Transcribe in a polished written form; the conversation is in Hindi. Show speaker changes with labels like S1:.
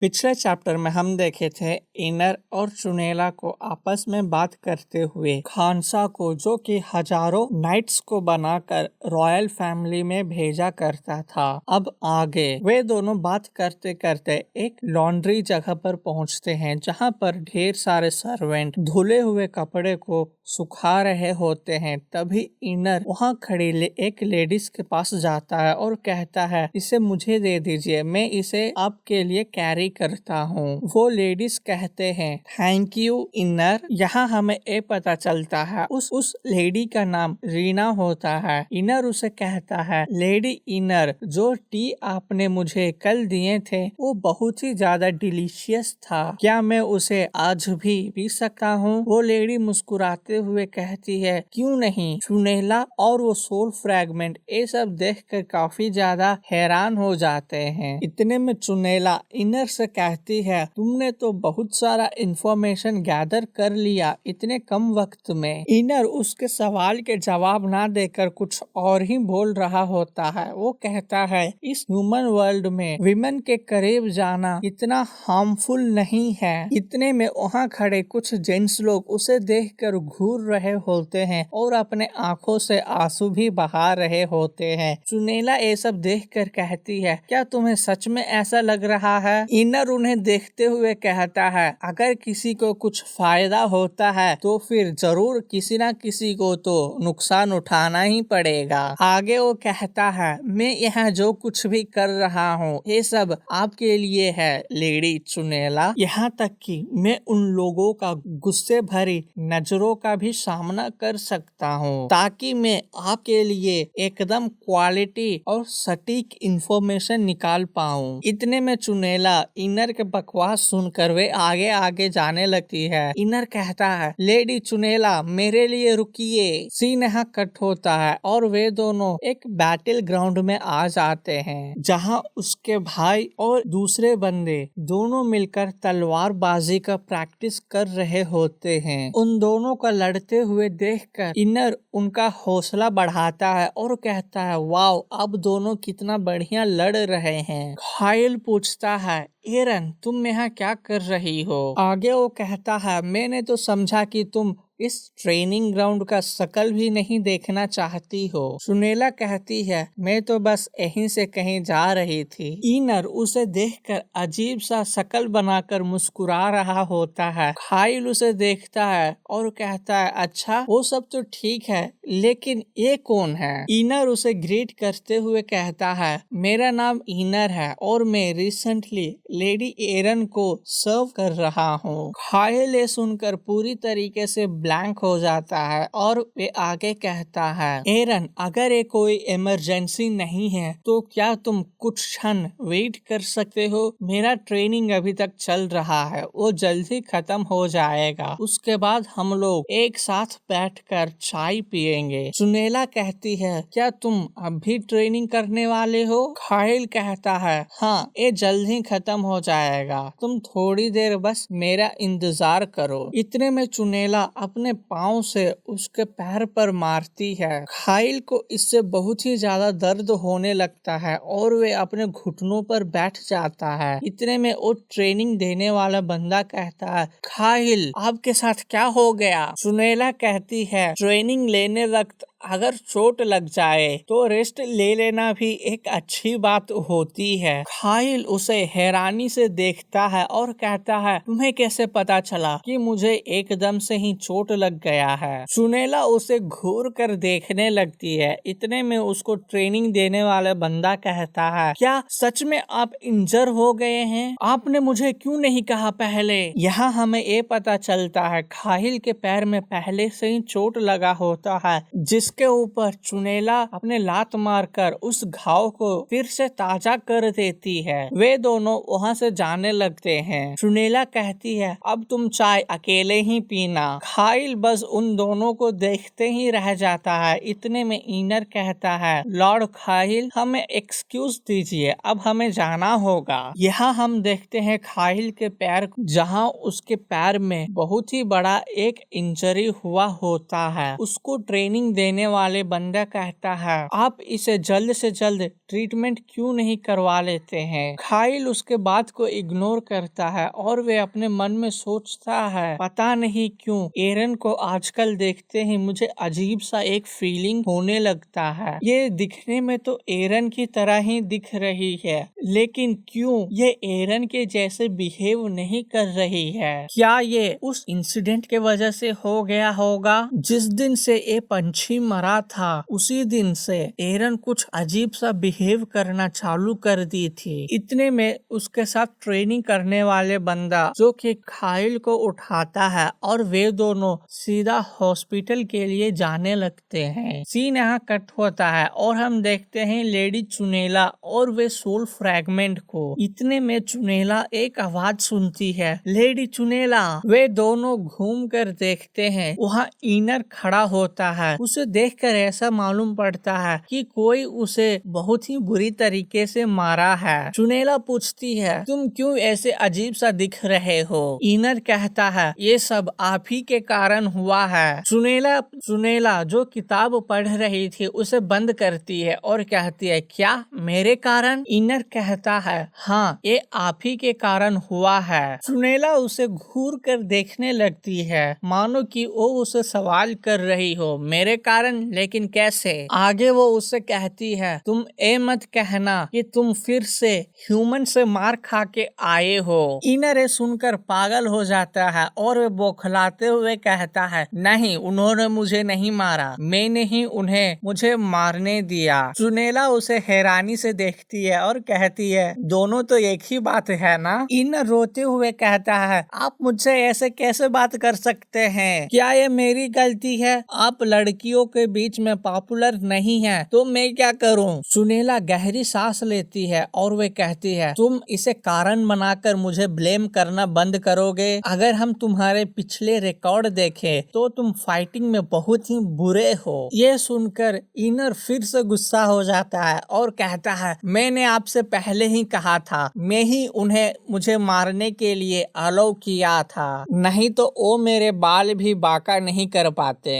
S1: पिछले चैप्टर में हम देखे थे इनर और चुनेला को आपस में बात करते हुए खानसा को, जो कि हजारों नाइट्स को बनाकर रॉयल फैमिली में भेजा करता था। अब आगे वे दोनों बात करते करते एक लॉन्ड्री जगह पर पहुंचते हैं, जहां पर ढेर सारे सर्वेंट धुले हुए कपड़े को सुखा रहे होते हैं। तभी इनर वहां खड़ी एक लेडीज के पास जाता है और कहता है, इसे मुझे दे दीजिए, मैं इसे आपके लिए कैरी करता हूँ। वो लेडीज कहते हैं, थैंक यू इनर। यहाँ हमें ये पता चलता है उस लेडी का नाम रीना होता है। इनर उसे कहता है, लेडी इनर, जो टी आपने मुझे कल दिए थे वो बहुत ही ज्यादा डिलीशियस था, क्या मैं उसे आज भी पी सकता हूँ? वो लेडी मुस्कुराते हुए कहती है, क्यों नहीं। चुनेला और वो सोल फ्रैगमेंट ये सब देखकर काफी ज्यादा हैरान हो जाते हैं। इतने में चुनेला इनर से कहती है, तुमने तो बहुत सारा इंफॉर्मेशन गैदर कर लिया इतने कम वक्त में। इनर उसके सवाल के जवाब ना देकर कुछ और ही बोल रहा होता है। वो कहता है, इस ह्यूमन वर्ल्ड में विमेन के करीब जाना इतना हार्मफुल नहीं है। इतने में वहाँ खड़े कुछ जेंट्स लोग उसे देखकर घूर रहे होते हैं और अपने आंखों से आंसू भी बहा रहे होते हैं। चुनेला ये सब देखकर कहती है, क्या तुम्हें सच में ऐसा लग रहा है? इनर उन्हें देखते हुए कहता है, अगर किसी को कुछ फायदा होता है तो फिर जरूर किसी ना किसी को तो नुकसान उठाना ही पड़ेगा। आगे वो कहता है, मैं यहाँ जो कुछ भी कर रहा हूँ ये सब आपके लिए है लेडी चुनेला। यहाँ तक कि मैं उन लोगों का गुस्से भरी नजरों का भी सामना कर सकता हूँ, ताकि मैं आपके लिए एकदम क्वालिटी और सटीक इंफॉर्मेशन निकाल पाऊँ। इतने में चुनेला इनर के बकवास सुनकर वे आगे आगे जाने लगती है। इनर कहता है, लेडी चुनेला मेरे लिए रुकिए। सीन यहाँ कट होता है और वे दोनों एक बैटल ग्राउंड में आ जाते हैं, जहाँ उसके भाई और दूसरे बंदे दोनों मिलकर तलवारबाजी का प्रैक्टिस कर रहे होते हैं। उन दोनों का लड़ते हुए देखकर इनर उनका हौसला बढ़ाता है और कहता है, वाओ, अब दोनों कितना बढ़िया लड़ रहे हैं। खाइल पूछता है, एरन तुम यहाँ क्या कर रही हो? आगे वो कहता है, मैंने तो समझा कि तुम इस ट्रेनिंग ग्राउंड का शकल भी नहीं देखना चाहती हो। सुनेला कहती है, मैं तो बस यहीं से कहीं जा रही थी। इनर उसे देखकर अजीब सा शकल बनाकर मुस्कुरा रहा होता है। खाइल उसे देखता है और कहता है, अच्छा वो सब तो ठीक है, लेकिन ये कौन है? इनर उसे ग्रीट करते हुए कहता है, मेरा नाम इनर है और मैं रिसेंटली लेडी एरन को सर्व कर रहा हूँ। खाइल ये सुनकर पूरी तरीके से ब्लैंक हो जाता है और वे आगे कहता है, एरन अगर ये कोई इमरजेंसी नहीं है तो क्या तुम कुछ क्षण वेट कर सकते हो? मेरा ट्रेनिंग अभी तक चल रहा है, वो जल्दी खत्म हो जाएगा। उसके बाद हम लोग एक साथ बैठकर चाय पियेंगे। चुनेला कहती है, क्या तुम अभी ट्रेनिंग करने वाले हो? खाइल कहता है, हाँ, ये जल्दी खत्म हो जाएगा, तुम थोड़ी देर बस मेरा इंतजार करो। इतने में चुनेला अपने पाँव से उसके पैर पर मारती है। खाइल को इससे बहुत ही ज्यादा दर्द होने लगता है और वे अपने घुटनों पर बैठ जाता है। इतने में वो ट्रेनिंग देने वाला बंदा कहता है, खाइल आपके साथ क्या हो गया? सुनेला कहती है, ट्रेनिंग लेने वक्त अगर चोट लग जाए तो रेस्ट ले लेना भी एक अच्छी बात होती है। खाइल उसे हैरानी से देखता है और कहता है, तुम्हें कैसे पता चला कि मुझे एकदम से ही चोट लग गया है? सुनेला उसे घूर कर देखने लगती है। इतने में उसको ट्रेनिंग देने वाला बंदा कहता है, क्या सच में आप इंजर हो गए हैं? आपने मुझे क्यों नहीं कहा पहले? यहाँ हमें ये पता चलता है खाइल के पैर में पहले से ही चोट लगा होता है, जिसके ऊपर चुनेला अपने लात मारकर उस घाव को फिर से ताजा कर देती है। वे दोनों वहाँ से जाने लगते हैं। चुनेला कहती है, अब तुम चाय अकेले ही पीना। खाइल बस उन दोनों को देखते ही रह जाता है। इतने में इनर कहता है, लॉर्ड खाइल हमें एक्सक्यूज दीजिए, अब हमें जाना होगा। यहाँ हम देखते हैं खाइल के पैर, जहाँ उसके पैर में बहुत ही बड़ा एक इंजरी हुआ होता है। उसको ट्रेनिंग देने देने वाले बंदा कहता है, आप इसे जल्द से जल्द ट्रीटमेंट क्यों नहीं करवा लेते हैं। खाइल उसके बात को इग्नोर करता है और वे अपने मन में सोचता है, पता नहीं क्यों एरन को आजकल देखते ही मुझे अजीब सा एक फीलिंग होने लगता है। ये दिखने में तो एरन की तरह ही दिख रही है, लेकिन क्यों ये एरन के जैसे बिहेव नहीं कर रही है। क्या ये उस इंसिडेंट के वजह से हो गया होगा? जिस दिन से ये पंछी मरा था उसी दिन से एरन कुछ अजीब सा बिहेव करना चालू कर दी थी। इतने में उसके साथ ट्रेनिंग करने वाले बंदा जो कि खाइल को उठाता है और वे दोनों सीधा हॉस्पिटल के लिए जाने लगते हैं। सीन यहाँ कट होता है और हम देखते हैं लेडी चुनेला और वे सोल फ्रैगमेंट को। इतने में चुनेला एक आवाज सुनती है, लेडी चुनेला। वे दोनों घूम कर देखते हैं, वहाँ इनर खड़ा होता है। उसे देखकर ऐसा मालूम पड़ता है कि कोई उसे बहुत ही बुरी तरीके से मारा है। चुनेला पूछती है, तुम क्यों ऐसे अजीब सा दिख रहे हो? इनर कहता है, ये सब आप ही के कारण हुआ है। चुनेला जो किताब पढ़ रही थी उसे बंद करती है और कहती है, क्या मेरे कारण? इनर कहता है, हाँ ये आप ही के कारण हुआ है। चुनेला उसे घूर कर देखने लगती है, मानो कि वो उसे सवाल कर रही हो, मेरे कारण? लेकिन कैसे? आगे वो उससे कहती है, तुम ये मत कहना कि तुम फिर से ह्यूमन से मार खा के आए हो। इनर ये सुनकर पागल हो जाता है और वे बौखलाते हुए कहता है, नहीं उन्होंने मुझे नहीं मारा, मैंने ही उन्हें मुझे मारने दिया। चुनेला उसे हैरानी से देखती है और कहती है, दोनों तो एक ही बात है ना? इनर रोते हुए कहता है, आप मुझसे ऐसे कैसे बात कर सकते हैं? क्या ये मेरी गलती है? आप लड़कियों के बीच में पॉपुलर नहीं है तो मैं क्या करूं? चुनेला गहरी सांस लेती है और वे कहती है, तुम इसे कारण बनाकर मुझे ब्लेम करना बंद करोगे? अगर हम तुम्हारे पिछले रिकॉर्ड देखें तो तुम फाइटिंग में बहुत ही बुरे हो। ये सुनकर इनर फिर से गुस्सा हो जाता है और कहता है, मैंने आपसे पहले ही कहा था, मैं ही उन्हें मुझे मारने के लिए अलाउ किया था, नहीं तो वो मेरे बाल भी बाका नहीं कर पाते।